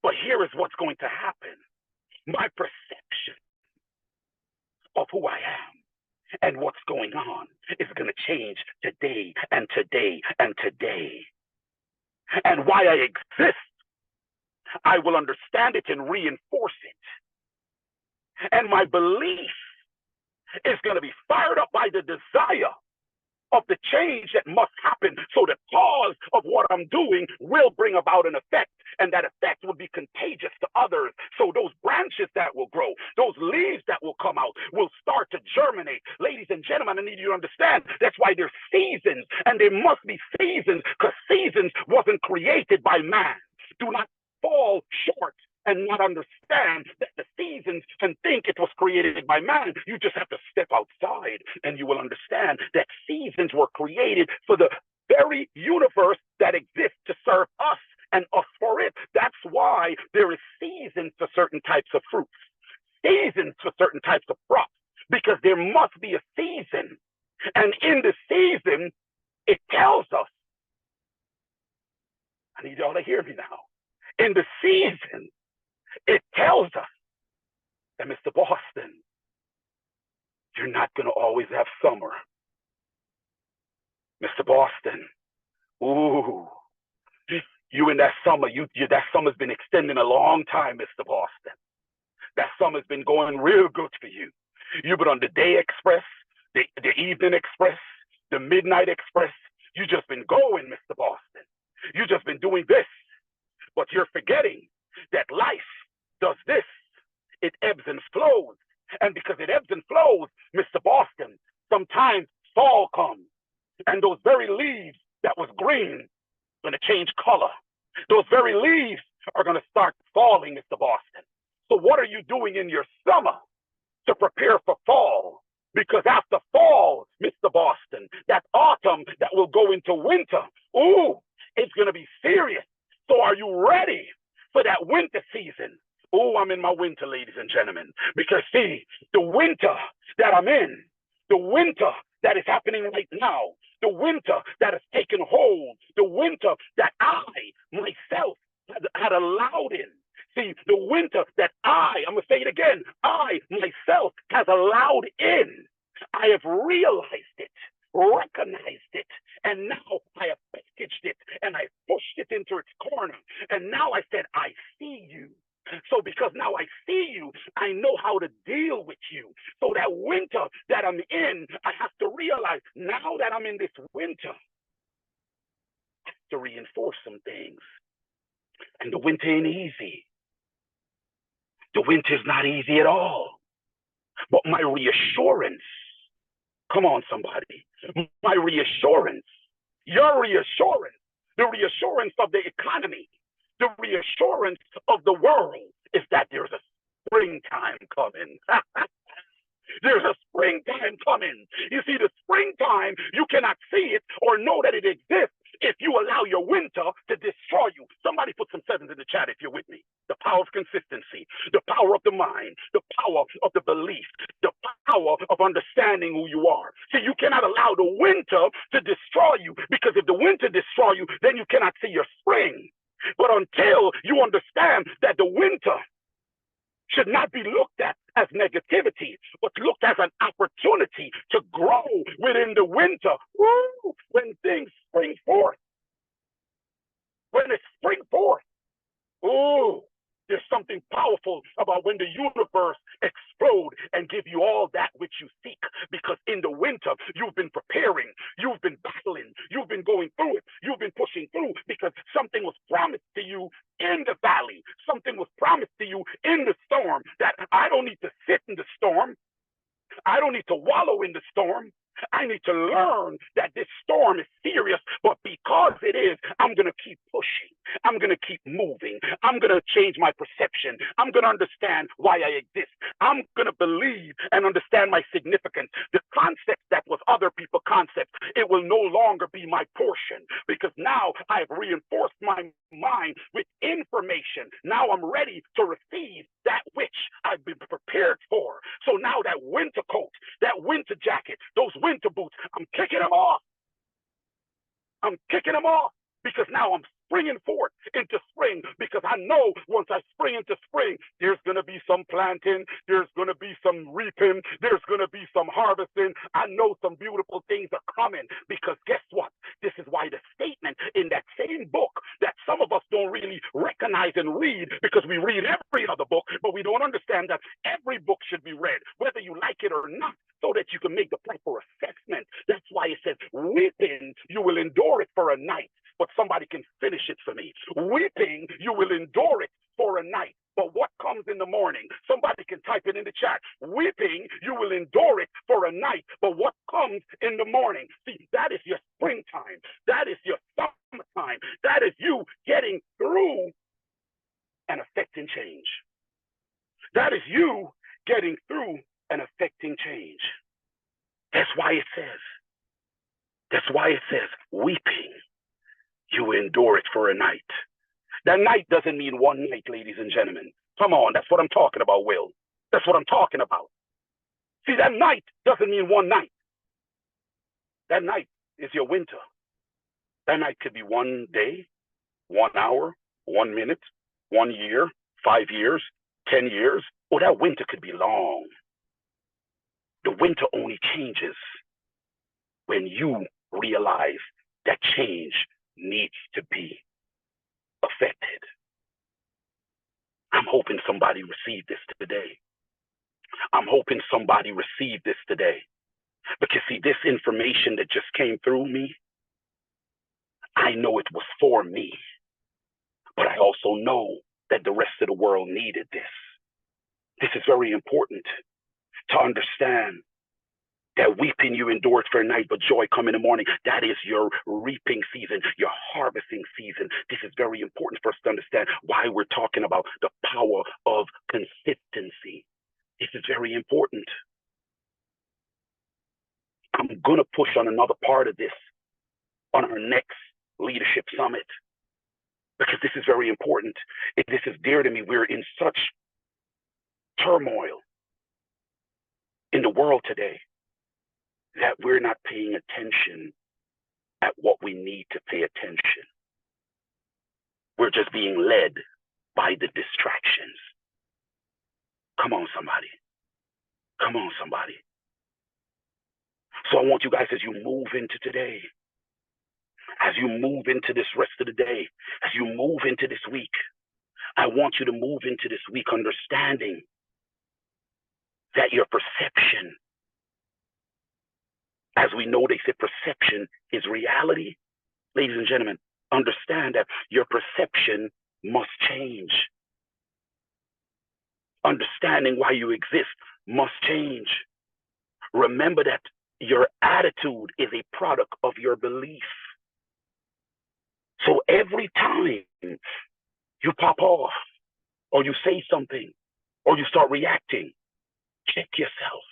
but here is what's going to happen. My perception of who I am and what's going on is going to change today and today and today. And why I exist, I will understand it and reinforce it. And my belief is going to be fired up by the desire of the change that must happen. So the cause of what I'm doing will bring about an effect, and that effect will be contagious to others. So those branches that will grow, those leaves that will come out, will start to germinate. Ladies and gentlemen, I need you to understand, that's why there's seasons, and there must be seasons, because seasons wasn't created by man. Do not fall short and not understand that the seasons and think it was created by man. You just have to step outside and you will understand that seasons were created for the very universe that exists to serve us and us for it. That's why there is seasons for certain types of fruits, seasons for certain types of crops, because there must be a season. And in the season, it tells us, I need y'all to hear me now. In the season, it tells us that, Mr. Boston, you're not going to always have summer. Mr. Boston, ooh, you in that summer, that summer's been extending a long time, Mr. Boston. That summer's been going real good for you. You've been on the day express, the evening express, the midnight express. You just been going, Mr. Boston. You just been doing this. But you're forgetting that life does this. It ebbs and flows. And because it ebbs and flows, Mr. Boston, sometimes fall comes. And those very leaves that was green are going to change color. Those very leaves are going to start falling, Mr. Boston. So what are you doing in your summer to prepare for fall? Because after fall, Mr. Boston, that autumn that will go into winter, ooh, it's going to be serious. So are you ready for that winter season? Oh, I'm in my winter, ladies and gentlemen, because see, the winter that I'm in, the winter that is happening right now, the winter that has taken hold, the winter that I, myself, had allowed in. See, the winter that I'm going to say it again, I, myself, has allowed in. I have realized it, recognized it, and now I have packaged it, and I pushed it into its corner. And now I said, I see you. So because now I see you, I know how to deal with you. So that winter that I'm in, I have to realize now that I'm in this winter, I have to reinforce some things. And the winter ain't easy. The winter's not easy at all. But my reassurance, come on, somebody, my reassurance, your reassurance, the reassurance of the economy, the reassurance of the world is that there's a springtime coming. There's a springtime coming. You see, the springtime, you cannot see it or know that it exists if you allow your winter to destroy you. Somebody put some sevens in the chat if you're with me. The power of consistency, the power of the mind, the power of the belief, the power of understanding who you are. See, you cannot allow the winter to destroy you, because if the winter destroys you, then you cannot see your spring. But until you understand that the winter should not be looked at as negativity, but looked as an opportunity to grow within the winter. Woo! When things spring forth, when it spring forth, ooh, there's something powerful about when the universe explodes and give you all that which you seek. Because in the winter, you've been preparing, you've been battling, you've been going through it, you've been pushing through, because something was promised to you in the valley. Something was promised to you in the storm, that I don't need to sit in the storm. I don't need to wallow in the storm. I need to learn that this storm is serious, but because it is, I'm going to keep pushing. I'm going to keep moving. I'm going to change my perception. I'm going to understand why I exist. I'm going to believe and understand my significance. The concept that was other people's concepts, it will no longer be my portion, because now I've reinforced my mind with information. Now I'm ready to receive that which I've been prepared for. So now that winter coat, that winter jacket, those winter boots, I'm kicking them off. I'm kicking them off, because now I'm springing forth into spring, because I know once I spring into spring, there's going to be some planting, there's going to be some reaping, there's going to be some harvesting. I know some beautiful things are coming, because guess what? This is why the statement in that same book that some of us don't really recognize and read, because we read every other book, but we don't understand that every book should be read, whether you like it or not, so that you can make the proper assessment. That's why it says, weeping, you will endure it for a night. But somebody can finish it for me. Weeping, you will endure it for a night. But what comes in the morning? Somebody can type it in the chat. Weeping, you will endure it for a night. But what comes in the morning? See, that is your springtime. That is your summertime. That is you getting through and affecting change. That is you getting through and affecting change. That's why it says, weeping, you endure it for a night. That night doesn't mean one night, ladies and gentlemen. Come on, that's what I'm talking about, Will. That's what I'm talking about. See, that night doesn't mean one night. That night is your winter. That night could be 1 day, 1 hour, 1 minute, 1 year, 5 years, 10 years. Oh, that winter could be long. The winter only changes when you realize that change needs to be affected. I'm hoping somebody received this today. I'm hoping somebody received this today. Because see, this information that just came through me, I know it was for me. But I also know that the rest of the world needed this. This is very important to understand that weeping you endured for a night, but joy come in the morning. That is your reaping season, your harvesting season. This is very important for us to understand why we're talking about the power of consistency. This is very important. I'm going to push on another part of this on our next leadership summit because this is very important. This is dear to me. We're in such turmoil in the world today that we're not paying attention at what we need to pay attention. We're just being led by the distractions. Come on, somebody. Come on, somebody. So I want you guys, as you move into today, as you move into this rest of the day, as you move into this week, I want you to move into this week understanding that your perception, as we know they say perception is reality, ladies and gentlemen, understand that your perception must change. Understanding why you exist must change. Remember that your attitude is a product of your belief. So every time you pop off, or you say something, or you start reacting, check yourself.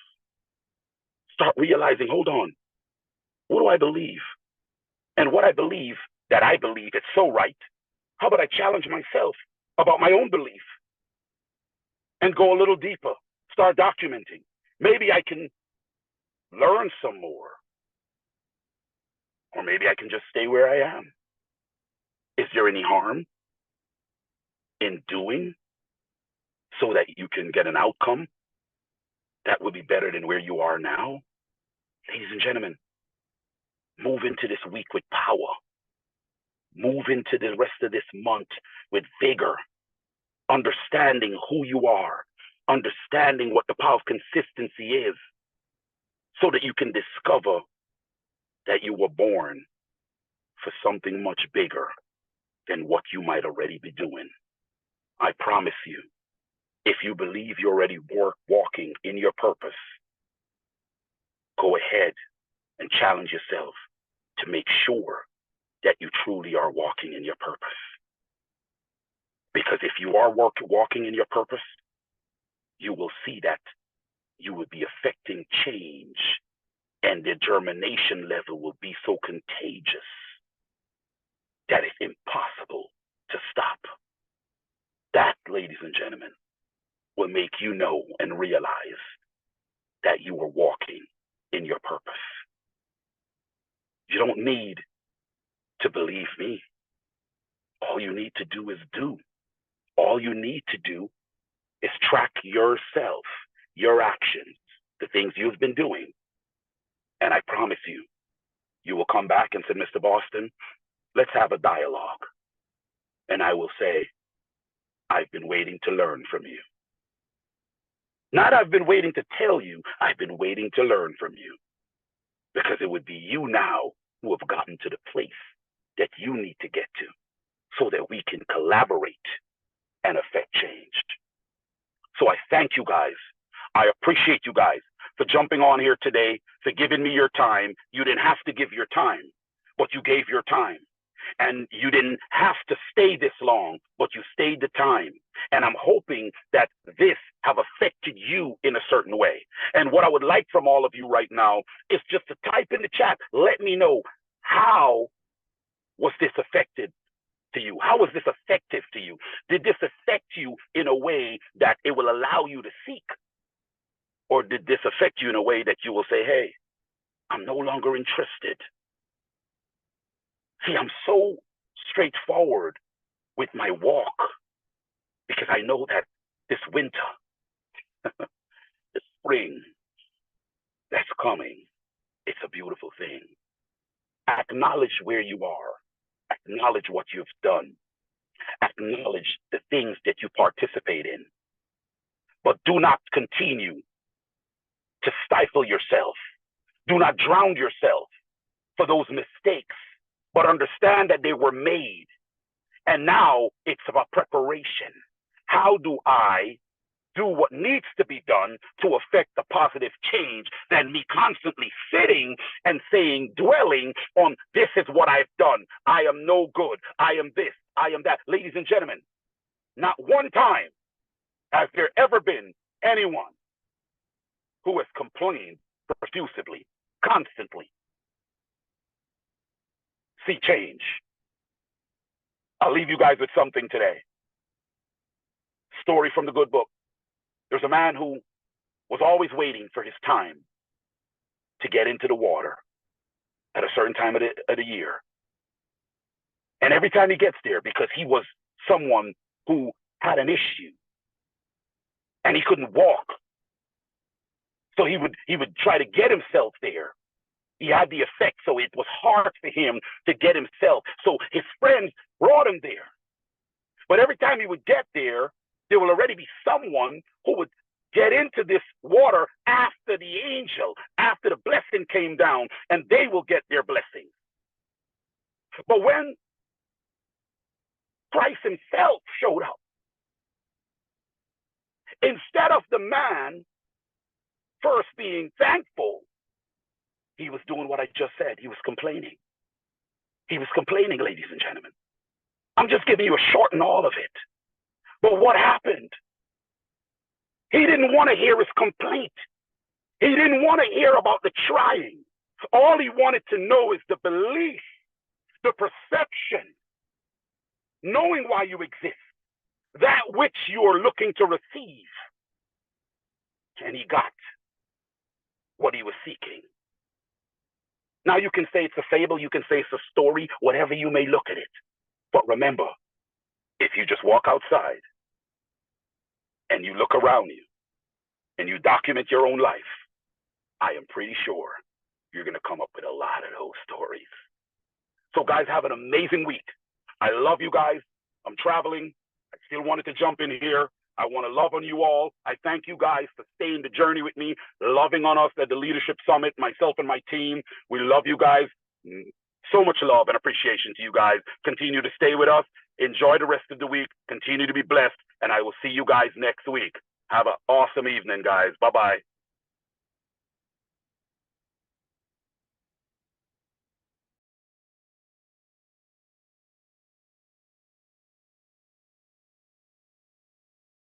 Start realizing, hold on, what do I believe? And what I believe, that I believe it's so right, how about I challenge myself about my own belief and go a little deeper, start documenting. Maybe I can learn some more, or maybe I can just stay where I am. Is there any harm in doing so that you can get an outcome that would be better than where you are now? Ladies and gentlemen, move into this week with power. Move into the rest of this month with vigor, understanding who you are, understanding what the power of consistency is, so that you can discover that you were born for something much bigger than what you might already be doing. I promise you, if you believe you're already walking in your purpose, go ahead and challenge yourself to make sure that you truly are walking in your purpose. Because if you are walking in your purpose, you will see that you will be affecting change, and the germination level will be so contagious that it's impossible to stop. That, ladies and gentlemen, will make you know and realize that you are walking in your purpose. You don't need to believe me. All you need to do is do. All you need to do is track yourself, your actions, the things you've been doing. And I promise you, you will come back and say, Mr. Boston, let's have a dialogue. And I will say, I've been waiting to learn from you. Not I've been waiting to tell you, I've been waiting to learn from you. Because it would be you now who have gotten to the place that you need to get to so that we can collaborate and affect change. So I thank you guys. I appreciate you guys for jumping on here today, for giving me your time. You didn't have to give your time, but you gave your time. And you didn't have to stay this long, but you stayed the time. And I'm hoping that this have affected you in a certain way. And what I would like from all of you right now is just to type in the chat. Let me know, how was this affected to you? How was this effective to you? Did this affect you in a way that it will allow you to seek? Or did this affect you in a way that you will say, hey, I'm no longer interested? See, I'm so straightforward with my walk. because I know that this winter, this spring that's coming, it's a beautiful thing. Acknowledge where you are. Acknowledge what you've done. Acknowledge the things that you participate in. But do not continue to stifle yourself. Do not drown yourself for those mistakes, but understand that they were made. And now it's about preparation. How do I do what needs to be done to affect the positive change than me constantly sitting and saying, dwelling on this is what I've done. I am no good. I am this. I am that. Ladies and gentlemen, not one time has there ever been anyone who has complained profusely, constantly. See change. I'll leave you guys with something today. Story from the good book. There's a man who was always waiting for his time to get into the water at a certain time of the year. And every time he gets there, because he was someone who had an issue and he couldn't walk, so he would try to get himself there. He had the effect, so it was hard for him to get himself. So his friends brought him there. But every time he would get there, there will already be someone who would get into this water after the angel, after the blessing came down, and they will get their blessing. But when Christ himself showed up, instead of the man first being thankful, he was doing what I just said. He was complaining. He was complaining, ladies and gentlemen. I'm just giving you a short and all of it. But what happened? He didn't want to hear his complaint. He didn't want to hear about the trying. All he wanted to know is the belief, the perception, knowing why you exist, that which you are looking to receive. And he got what he was seeking. Now you can say it's a fable, you can say it's a story, whatever you may look at it. But remember, if you just walk outside and you look around you and you document your own life, I am pretty sure you're going to come up with a lot of those stories. So guys, have an amazing week. I love you guys. I'm traveling. I still wanted to jump in here. I want to love on you all. I thank you guys for staying the journey with me, loving on us at the Leadership Summit, myself and my team. We love you guys. So much love and appreciation to you guys. Continue to stay with us. Enjoy the rest of the week. Continue to be blessed. And I will see you guys next week. Have an awesome evening, guys. Bye-bye.